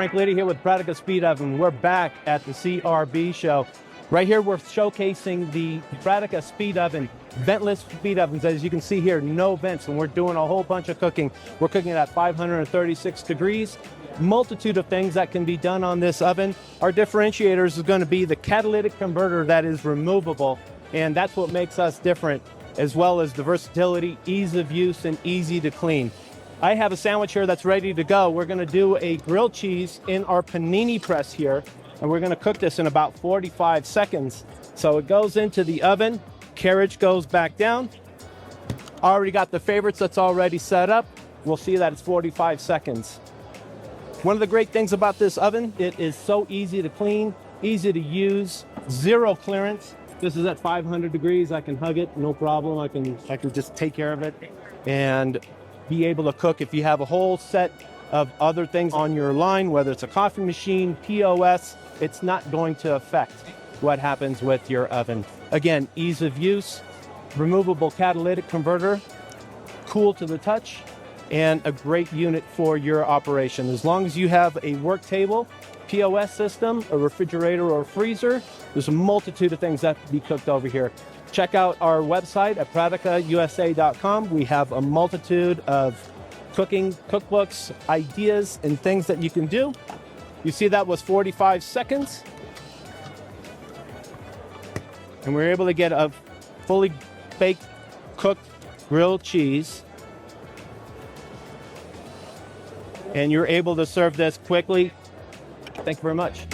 Frank Liddy here with Pratica Speed Oven. We're back at the CRB Show. Right here, we're showcasing the Pratica Speed Oven, ventless speed ovens. As you can see here, no vents, and we're doing a whole bunch of cooking. We're cooking at 536 degrees. Multitude of things that can be done on this oven. Our differentiators is going to be the catalytic converter that is removable, and that's what makes us different, as well as the versatility, ease of use, and easy to clean. I have a sandwich here that's ready to go. We're going to do a grilled cheese in our panini press here, and we're going to cook this in about 45 seconds. So it goes into the oven, carriage goes back down. Already got the favorites that's already set up. We'll see that it's 45 seconds. One of the great things about this oven, it is so easy to clean, easy to use, zero clearance. This is at 500 degrees. I can hug it, no problem. I can just take care of it and be able to cook. If you have a whole set of other things on your line, whether it's a coffee machine, POS, it's not going to affect what happens with your oven. Again, ease of use, removable catalytic converter, cool to the touch, and a great unit for your operation. As long as you have a work table, POS system, a refrigerator or freezer, there's a multitude of things that can be cooked over here. Check out our website at praticausa.com. We have a multitude of cooking cookbooks, ideas, and things that you can do. You see that was 45 seconds. And we're able to get a fully baked, cooked, grilled cheese. And you're able to serve this quickly. Thank you very much.